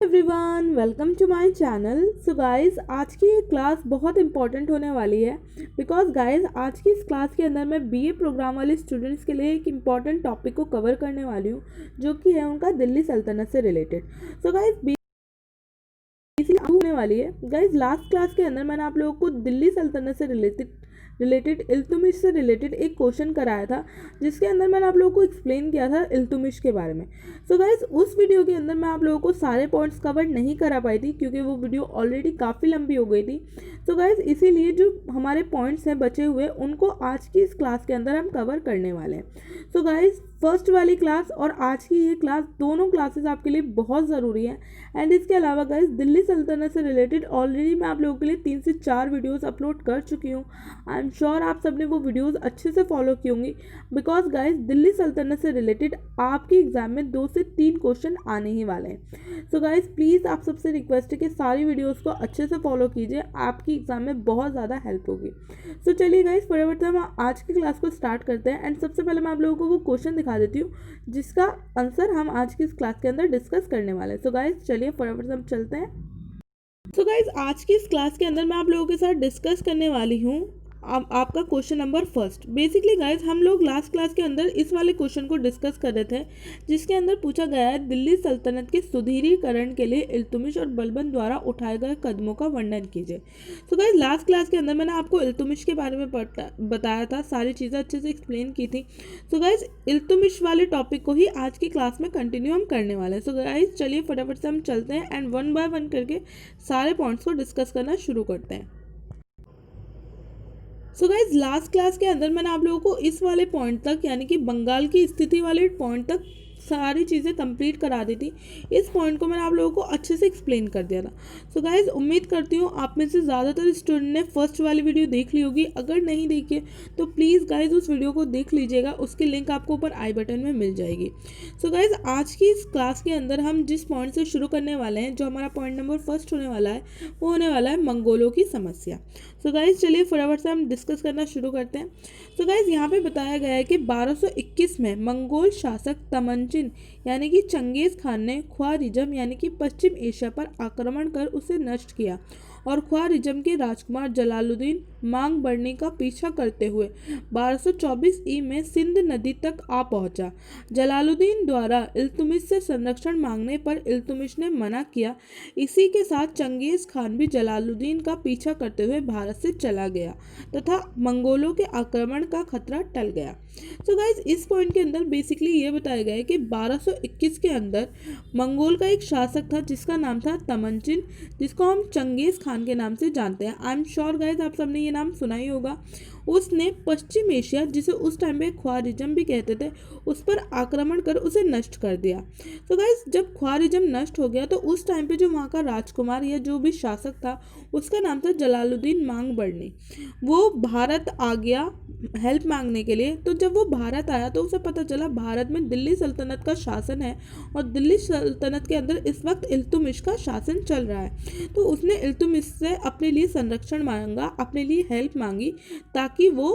Everyone, welcome to my channel. So guys, आज की ये क्लास बहुत इंपॉर्टेंट होने वाली है बिकॉज गाइस आज की इस क्लास के अंदर मैं बीए प्रोग्राम वाले स्टूडेंट्स के लिए एक इम्पॉर्टेंट टॉपिक को कवर करने वाली हूँ जो कि है उनका दिल्ली सल्तनत से रिलेटेड। सो गाइस होने वाली है गाइस, लास्ट क्लास के अंदर मैंने आप लोगों को दिल्ली सल्तनत से रिलेटेड इल्तुमिश से रिलेटेड एक क्वेश्चन कराया था जिसके अंदर मैंने आप लोगों को एक्सप्लेन किया था इल्तुमिश के बारे में। सो गाइस, उस वीडियो के अंदर मैं आप लोगों को सारे पॉइंट्स कवर नहीं करा पाई थी क्योंकि वो वीडियो ऑलरेडी काफ़ी लंबी हो गई थी। सो गाइस, इसीलिए जो हमारे पॉइंट्स हैं बचे हुए उनको आज की इस क्लास के अंदर हम कवर करने वाले हैं। सो गाइस, फर्स्ट वाली क्लास और आज की ये क्लास दोनों क्लासेस आपके लिए बहुत ज़रूरी है। एंड इसके अलावा गाइस, दिल्ली सल्तनत से रिलेटेड ऑलरेडी मैं आप लोगों के लिए 3 से 4 वीडियोस अपलोड कर चुकी हूँ। आई एम श्योर आप सबने वो वीडियोस अच्छे से फॉलो की होंगी बिकॉज गाइस दिल्ली सल्तनत से रिलेटेड आपके एग्जाम में 2 से 3 क्वेश्चन आने ही वाले हैं। सो गाइस, प्लीज़ आप सबसे रिक्वेस्ट है कि सारी वीडियोज़ को अच्छे से फॉलो कीजिए, आपकी एग्जाम में बहुत ज़्यादा हेल्प होगी। सो चलिए गाइस, फटाफट से हम आज की क्लास को स्टार्ट करते हैं। एंड सबसे पहले मैं आप लोगों को वो क्वेश्चन दिखा देती हूँ जिसका आंसर हम आज की इस क्लास के अंदर डिस्कस करने वाले हैं। सो गाइस चलिए फटाफट से हम चलते हैं। सो गाइस, आज की इस क्लास के अंदर मैं आप लोगों के साथ डिस्कस करने वाली हूँ आपका question number first. Basically guys, हम लोग लास्ट क्लास के अंदर इस वाले क्वेश्चन को डिस्कस कर रहे थे जिसके अंदर पूछा गया है दिल्ली सल्तनत के सुदृढ़ीकरण के लिए इल्तुमिश और बलबन द्वारा उठाए गए कदमों का वर्णन कीजिए। तो गाइस, लास्ट क्लास के अंदर मैंने आपको इल्तुमिश के बारे में बताया था, सारी चीज़ें अच्छे से एक्सप्लेन की थी। सो गाइस, इल्तुमिश वाले टॉपिक को ही आज की क्लास में कंटिन्यू हम करने वाले हैं। सो गाइस चलिए फटाफट से हम चलते हैं एंड वन बाय वन करके सारे पॉइंट्स को डिस्कस करना शुरू करते हैं। सो गाइज, लास्ट क्लास के अंदर मैंने आप लोगों को इस वाले पॉइंट तक यानी कि बंगाल की स्थिति वाले पॉइंट तक सारी चीज़ें कंप्लीट करा दी थी। इस पॉइंट को मैंने आप लोगों को अच्छे से एक्सप्लेन कर दिया था। सो गाइज, उम्मीद करती हूँ आप में से ज़्यादातर स्टूडेंट ने फर्स्ट वाली वीडियो देख ली होगी। अगर नहीं देखी तो प्लीज़ गाइज उस वीडियो को देख लीजिएगा, उसकी लिंक आपको ऊपर आई बटन में मिल जाएगी। सो गाइज, आज की इस क्लास के अंदर हम जिस पॉइंट से शुरू करने वाले हैं, जो हमारा पॉइंट नंबर फर्स्ट होने वाला है, वो होने वाला है मंगोलों की समस्या। सो गाइज चलिए फटाफट से हम डिस्कस करना शुरू करते हैं। सो गाइज, यहाँ पे बताया गया है कि 1221 में मंगोल शासक तमंचिन यानी कि चंगेज़ खान ने ख्वारिज़म यानी कि पश्चिम एशिया पर आक्रमण कर उसे नष्ट किया और ख्वारिज़म के राजकुमार जलालुद्दीन मांग बर्नी का पीछा करते हुए 1224 ई में सिंध नदी तक आ पहुंचा। जलालुद्दीन द्वारा इल्तुमिश से संरक्षण मांगने पर इल्तुमिश ने मना किया। इसी के साथ चंगेज़ खान भी जलालुद्दीन का पीछा करते हुए भारत से चला गया तथा मंगोलों के आक्रमण का खतरा टल गया। तो गाइज, इस पॉइंट के अंदर बेसिकली ये बताया गया है कि 1221 के अंदर मंगोल का एक शासक था जिसका नाम था तमंचिन, जिसको हम चंगेज़ खान के नाम से जानते हैं। आई एम श्योर गाइज आप सबने ये नाम सुना ही होगा। उसने पश्चिम एशिया, जिसे उस टाइम पे ख्वारिज़म भी कहते थे, उस पर आक्रमण कर उसे नष्ट कर दिया। तो गाइज, जब ख्वारिज़म नष्ट हो गया तो उस टाइम पे जो वहाँ का राजकुमार या जो भी शासक था उसका नाम था जलालुद्दीन मांग बर्नी। वो भारत आ गया हेल्प मांगने के लिए। तो जब वो भारत आया तो उसे पता चला भारत में दिल्ली सल्तनत का शासन है और दिल्ली सल्तनत के अंदर इस वक्त इल्तुमिश का शासन चल रहा है। तो उसने इल्तुमिश से अपने लिए संरक्षण मांगा, अपने लिए हेल्प मांगी ताकि वो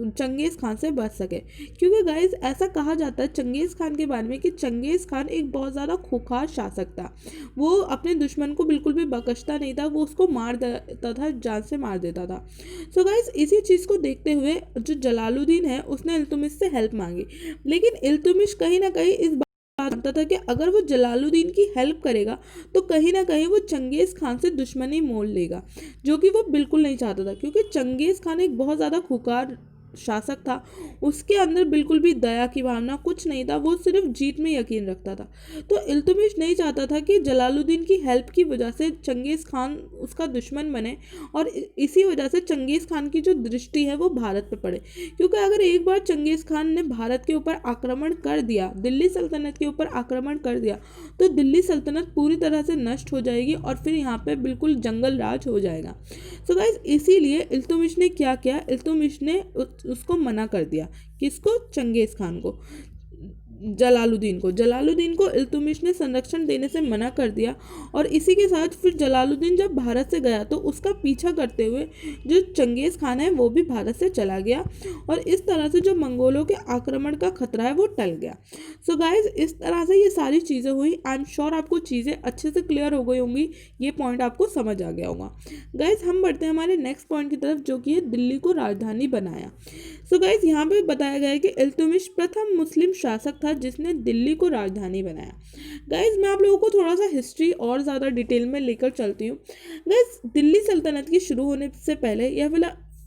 चंगेज़ खान से बच सके। क्योंकि गाइज, ऐसा कहा जाता है चंगेज़ खान के बारे में कि चंगेज़ खान एक बहुत ज़्यादा खूंखार शासक था। वो अपने दुश्मन को बिल्कुल भी बख्शता नहीं था, वो उसको मार देता था, जान से मार देता था। सो गाइज, इसी चीज़ को देखते हुए जो जलालुद्दीन है उसने इल्तुमिश से हेल्प मांगी, लेकिन इल्तुमिश कहीं ना कहीं इस बात जानता था कि अगर वो जलालुद्दीन की हेल्प करेगा तो कहीं ना कहीं वो चंगेज़ खान से दुश्मनी मोल लेगा, जो कि वो बिल्कुल नहीं चाहता था। क्योंकि चंगेज़ खान एक बहुत ज़्यादा खूंखार शासक था, उसके अंदर बिल्कुल भी दया की भावना कुछ नहीं था, वो सिर्फ जीत में यकीन रखता था। तो इल्तुमिश नहीं चाहता था कि जलालुद्दीन की हेल्प की वजह से चंगेज़ खान उसका दुश्मन बने और इसी वजह से चंगेज़ खान की जो दृष्टि है वो भारत पे पड़े। क्योंकि अगर एक बार चंगेज़ खान ने भारत के ऊपर आक्रमण कर दिया, दिल्ली सल्तनत के ऊपर आक्रमण कर दिया, तो दिल्ली सल्तनत पूरी तरह से नष्ट हो जाएगी और फिर यहाँ पे बिल्कुल जंगल राज हो जाएगा। सो गाइज, इसीलिए इल्तुमिश ने क्या किया, इल्तुमिश ने उसको मना कर दिया। किसको? चंगेज़ खान को। जलालुद्दीन को इल्तुतमिश ने संरक्षण देने से मना कर दिया और इसी के साथ फिर जलालुद्दीन जब भारत से गया तो उसका पीछा करते हुए जो चंगेज़ खान है वो भी भारत से चला गया और इस तरह से जो मंगोलों के आक्रमण का खतरा है वो टल गया। सो गाइज इस तरह से ये सारी चीज़ें हुई। आई एम श्योर आपको चीज़ें अच्छे से क्लियर हो गई होंगी, ये पॉइंट आपको समझ आ गया होगा। गाइज हम बढ़ते हैं हमारे नेक्स्ट पॉइंट की तरफ जो कि है दिल्ली को राजधानी बनाया। सो गाइज यहाँ पे बताया गया है कि इल्तुतमिश प्रथम मुस्लिम शासक था जिसने दिल्ली को राजधानी बनाया। गाइज मैं आप लोगों को थोड़ा सा हिस्ट्री और ज़्यादा डिटेल में लेकर चलती हूँ। गाइज दिल्ली सल्तनत की शुरू होने से पहले या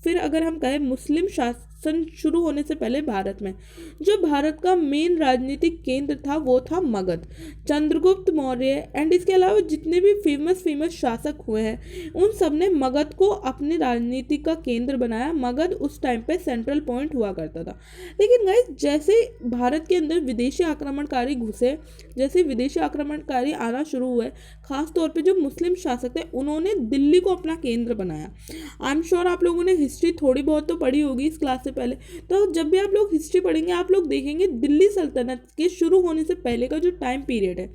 फिर अगर हम कहें मुस्लिम शासन शुरू होने से पहले भारत में जो भारत का मेन राजनीतिक केंद्र था वो था मगध। चंद्रगुप्त मौर्य एंड इसके अलावा जितने भी फेमस शासक हुए हैं उन सब ने मगध को अपने राजनीति का केंद्र बनाया। मगध उस टाइम पे सेंट्रल पॉइंट हुआ करता था। लेकिन गाइस जैसे भारत के अंदर विदेशी आक्रमणकारी घुसे, जैसे विदेशी आक्रमणकारी आना शुरू हुए, खास तौर पे जो मुस्लिम शासक थे उन्होंने दिल्ली को अपना केंद्र बनाया। आई एम श्योर आप लोगों ने हिस्ट्री थोड़ी बहुत तो पढ़ी होगी इस क्लास से पहले, तो जब भी आप लोग हिस्ट्री पढ़ेंगे आप लोग देखेंगे दिल्ली सल्तनत के शुरू होने से पहले का जो टाइम पीरियड है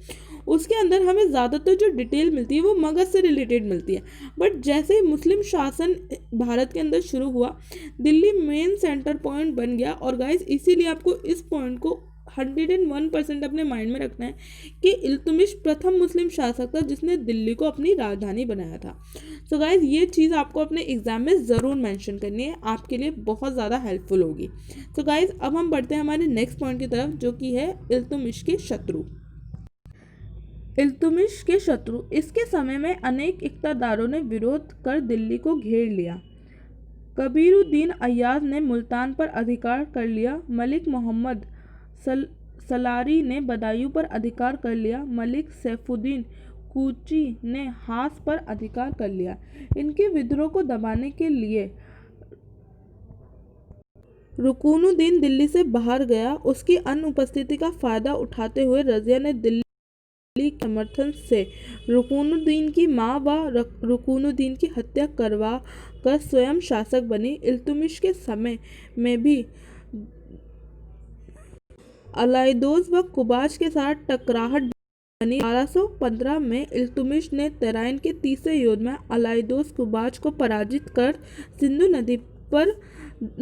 उसके अंदर हमें ज़्यादातर जो डिटेल मिलती है वो मगध से रिलेटेड मिलती है। बट जैसे ही मुस्लिम शासन भारत के अंदर शुरू हुआ दिल्ली मेन सेंटर पॉइंट बन गया। और गाइज इसीलिए आपको इस पॉइंट को 101% अपने माइंड में रखना है कि इल्तुतमिश प्रथम मुस्लिम शासक था जिसने दिल्ली को अपनी राजधानी बनाया था। सो गाइज ये चीज़ आपको अपने एग्जाम में ज़रूर मेंशन करनी है, आपके लिए बहुत ज़्यादा हेल्पफुल होगी। सो गाइज अब हम बढ़ते हैं हमारे नेक्स्ट पॉइंट की तरफ जो कि है इल्तुतमिश के शत्रु। इल्तुतमिश के शत्रु, इसके समय में अनेक इक़्तिदारों ने विरोध कर दिल्ली को घेर लिया। कबीरुद्दीन अय्याज ने मुल्तान पर अधिकार कर लिया। मलिक मोहम्मद सलारी ने बदायूं पर अधिकार कर लिया। मलिक सैफुद्दीन कूची ने हास पर अधिकार कर लिया। इनके विद्रोह को दबाने के लिए रुकनुद्दीन दिल्ली से बाहर गया। उसकी अनुपस्थिति का फायदा उठाते हुए रज़िया ने दिल्ली के समर्थन से रुकनुद्दीन की मां व रुकनुद्दीन की हत्या करवा कर स्वयं शासक बनी। इल्तुतमिश के समय में भी अलाइदोज व कुबाच के साथ टकराहट बनी। 1215 में इल्तुतमिश ने तराइन के तीसरे युद्ध में अलाइदोज कुबाच को पराजित कर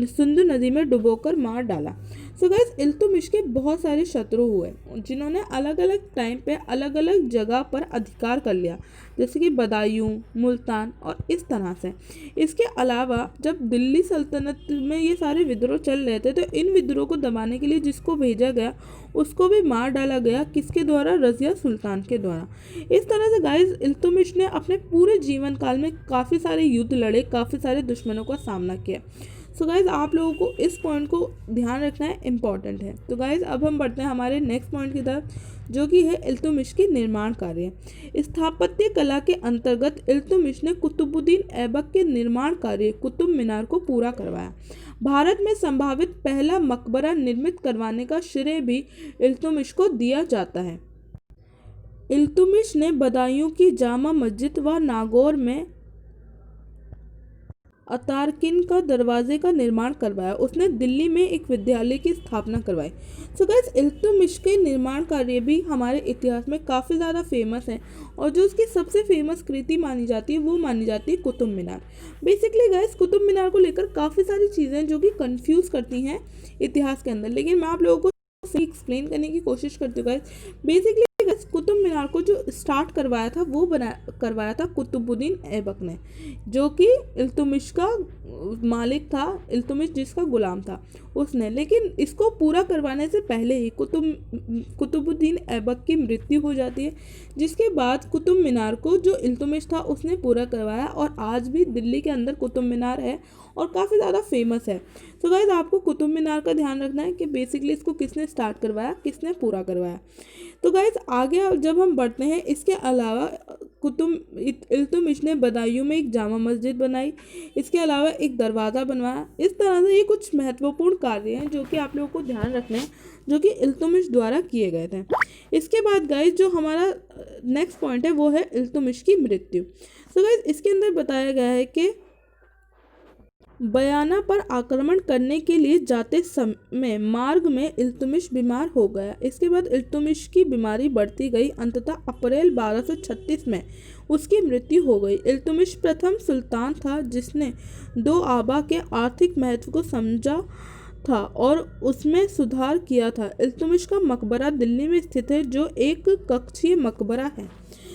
सिंधु नदी में डुबोकर मार डाला। सो गाइस इल्तुतमिश के बहुत सारे शत्रु हुए जिन्होंने अलग अलग टाइम पे अलग अलग जगह पर अधिकार कर लिया, जैसे कि बदायूं, मुल्तान और इस तरह से। इसके अलावा जब दिल्ली सल्तनत में ये सारे विद्रोह चल रहे थे तो इन विद्रोह को दबाने के लिए जिसको भेजा गया उसको भी मार डाला गया। किसके द्वारा? रज़िया सुल्तान के द्वारा। इस तरह से गाइस इल्तुतमिश ने अपने पूरे जीवन काल में काफ़ी सारे युद्ध लड़े, काफ़ी सारे दुश्मनों का सामना किया। सो गाइज आप लोगों को इस पॉइंट को ध्यान रखना है, इम्पॉर्टेंट है। तो गाइज अब हम बढ़ते हैं हमारे नेक्स्ट पॉइंट की तरफ जो कि है इल्तुतमिश के निर्माण कार्य। स्थापत्य कला के अंतर्गत इल्तुतमिश ने कुतुबुद्दीन ऐबक के निर्माण कार्य कुतुब मीनार को पूरा करवाया। भारत में संभावित पहला मकबरा निर्मित करवाने का श्रेय भी इल्तुतमिश को दिया जाता है। इल्तुतमिश ने बदायूं की जामा मस्जिद व नागौर में अतारकिन का दरवाजे का निर्माण करवाया। उसने दिल्ली में एक विद्यालय की स्थापना करवाई। सो गाइस इल्तुतमिश के निर्माण कार्य भी हमारे इतिहास में काफ़ी ज़्यादा फेमस हैं और जो उसकी सबसे फेमस कृति मानी जाती है वो मानी जाती है कुतुब मीनार। बेसिकली गाइस कुतुब मीनार को लेकर काफ़ी सारी चीज़ें जो कि कंफ्यूज करती हैं इतिहास के अंदर, लेकिन मैं आप लोगों को एक्सप्लेन करने की कोशिश करती हूँ गाइस। बेसिकली कुतुब मीनार को जो स्टार्ट करवाया था वो करवाया था कुतुबुद्दीन ऐबक ने, जो कि इल्तुतमिश का मालिक था, इल्तुतमिश जिसका गुलाम था उसने। लेकिन इसको पूरा करवाने से पहले ही कुतुबुद्दीन ऐबक की मृत्यु हो जाती है, जिसके बाद कुतुब मीनार को जो इल्तुतमिश था उसने पूरा करवाया और आज भी दिल्ली के अंदर कुतुब मीनार है और काफ़ी ज़्यादा फेमस है। तो गाइस आपको कुतुब मीनार का ध्यान रखना है कि बेसिकली इसको किसने स्टार्ट करवाया, किसने पूरा करवाया। तो गाइस आगे जब हम बढ़ते हैं, इसके अलावा इल्तुतमिश ने बदायूं में एक जामा मस्जिद बनाई, इसके अलावा एक दरवाज़ा बनवाया। इस तरह से ये कुछ महत्वपूर्ण कार्य हैं जो कि आप लोगों को ध्यान रखने हैं, जो कि इल्तुतमिश द्वारा किए गए थे। इसके बाद गाइस जो हमारा नेक्स्ट पॉइंट है वो है इल्तुतमिश की मृत्यु। तो गाइस इसके अंदर बताया गया है कि बयाना पर आक्रमण करने के लिए जाते समय मार्ग में इल्तुमिश बीमार हो गया। इसके बाद इल्तुमिश की बीमारी बढ़ती गई। अंततः अप्रैल 1236 में उसकी मृत्यु हो गई। इल्तुमिश प्रथम सुल्तान था जिसने दो आबा के आर्थिक महत्व को समझा था और उसमें सुधार किया था। इल्तुमिश का मकबरा दिल्ली में स्थित है जो एक कक्षीय मकबरा है।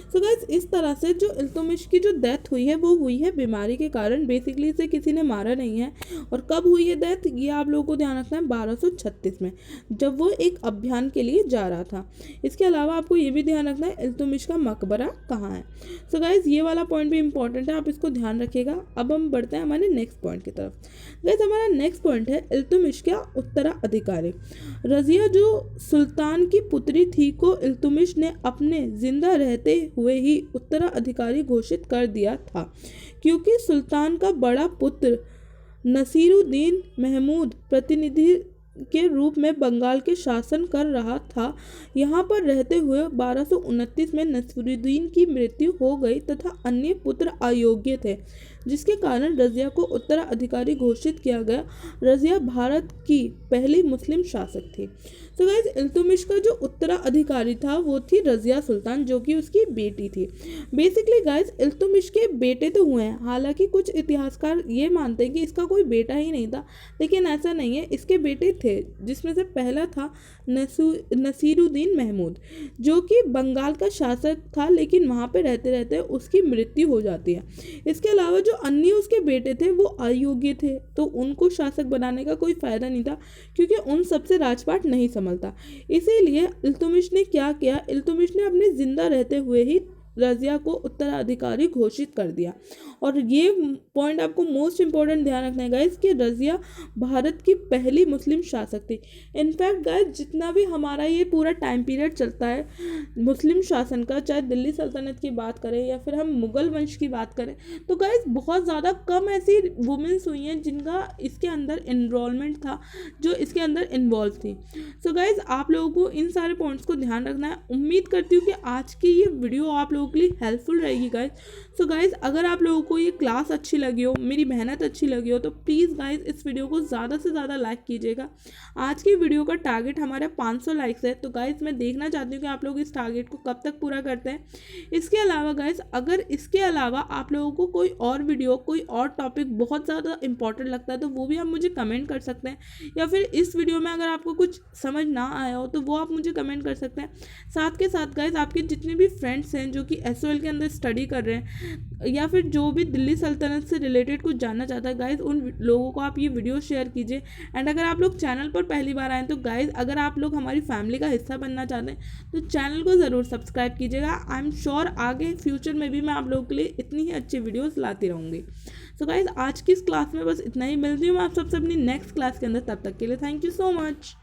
सो गाइस, इस तरह से जो इल्तुमिश की जो डेथ हुई है वो हुई है बीमारी के कारण। बेसिकली इसे किसी ने मारा नहीं है। और कब हुई है डेथ, ये आप लोगों को ध्यान रखना है 1236 में, जब वो एक अभियान के लिए जा रहा था। इसके अलावा आपको ये भी ध्यान रखना है इल्तुमिश का मकबरा कहाँ है। सो गाइस, ये वाला पॉइंट भी इंपॉर्टेंट है, आप इसको ध्यान रखिएगा। अब हम बढ़ते हैं हमारे नेक्स्ट पॉइंट की तरफ। गाइस, हमारा नेक्स्ट पॉइंट है इल्तुमिश का उत्तराधिकारी। रजिया जो सुल्तान की पुत्री थी को इल्तुमिश ने अपने जिंदा रहते हुए ही उत्तराधिकारी घोषित कर दिया था, क्योंकि सुल्तान का बड़ा पुत्र नसीरुद्दीन महमूद प्रतिनिधि के रूप में बंगाल के शासन कर रहा था। यहाँ पर रहते हुए 1229 में नसीरुद्दीन की मृत्यु हो गई तथा अन्य पुत्र अयोग्य थे, जिसके कारण रजिया को उत्तराधिकारी घोषित किया गया। रजिया भारत की पहली मुस्लिम शासक थी। तो गाइस, इल्तुमिश का जो उत्तराधिकारी था वो थी रजिया सुल्तान, जो कि उसकी बेटी थी। बेसिकली गाइस, इल्तुमिश के बेटे तो हुए हैं, हालांकि कुछ इतिहासकार ये मानते हैं कि इसका कोई बेटा ही नहीं था, लेकिन ऐसा नहीं है। इसके बेटे थे, जिसमें से पहला था नसीरुद्दीन महमूद, जो कि बंगाल का शासक था, लेकिन वहाँ पे रहते रहते उसकी मृत्यु हो जाती है। इसके अलावा जो अन्य उसके बेटे थे वो अयोग्य थे, तो उनको शासक बनाने का कोई फायदा नहीं था, क्योंकि उन सबसे राजपाट नहीं संभलता। इसीलिए इल्तुमिश ने क्या किया, इल्तुमिश ने अपने जिंदा रहते हुए ही रजिया को उत्तराधिकारी घोषित कर दिया। और ये पॉइंट आपको मोस्ट इंपॉर्टेंट ध्यान रखना है गाइस कि रजिया भारत की पहली मुस्लिम शासक थी। इनफैक्ट गाइस, जितना भी हमारा ये पूरा टाइम पीरियड चलता है मुस्लिम शासन का, चाहे दिल्ली सल्तनत की बात करें या फिर हम मुगल वंश की बात करें, तो गाइस बहुत ज़्यादा कम ऐसी वुमेन्स हुई हैं जिनका इसके अंदर इनरोलमेंट था, जो इसके अंदर इन्वॉल्व थी। सो गाइस, आप लोगों को इन सारे पॉइंट्स को ध्यान रखना है। उम्मीद करती हूँ कि आज की ये वीडियो आप लोगों के लिए हेल्पफुल रहेगी गाइस। सो गाइस, अगर आप लोगों को ये क्लास अच्छी लगी हो, मेरी मेहनत अच्छी लगी हो, तो प्लीज़ गाइस इस वीडियो को ज़्यादा से ज़्यादा लाइक कीजिएगा। आज की वीडियो का टारगेट हमारा 500 लाइक्स है, तो गाइस मैं देखना चाहती हूँ कि आप लोग इस टारगेट को कब तक पूरा करते हैं। इसके अलावा गाइस, अगर इसके अलावा आप लोगों को कोई और वीडियो, कोई और टॉपिक बहुत ज़्यादा इंपॉर्टेंट लगता है, तो वो भी आप मुझे कमेंट कर सकते हैं, या फिर इस वीडियो में अगर आपको कुछ समझ ना आया हो तो वो आप मुझे कमेंट कर सकते हैं। साथ के साथ गाइस, आपके जितने भी फ्रेंड्स हैं जो कि SOL के अंदर स्टडी कर रहे हैं, या फिर जो भी दिल्ली सल्तनत से रिलेटेड कुछ जानना चाहता है, गाइस उन लोगों को आप ये वीडियो शेयर कीजिए। एंड अगर आप लोग चैनल पर पहली बार आए तो गाइस, अगर आप लोग हमारी फैमिली का हिस्सा बनना चाहते हैं तो चैनल को ज़रूर सब्सक्राइब कीजिएगा। आई एम श्योर आगे फ्यूचर में भी मैं आप लोगों के लिए इतनी ही अच्छी वीडियोस लाती रहूँगी। सो गाइस, आज की इस क्लास में बस इतना ही। मिलती हूँ मैं आप सबसे अपनी नेक्स्ट क्लास के अंदर। तब तक के लिए थैंक यू सो मच।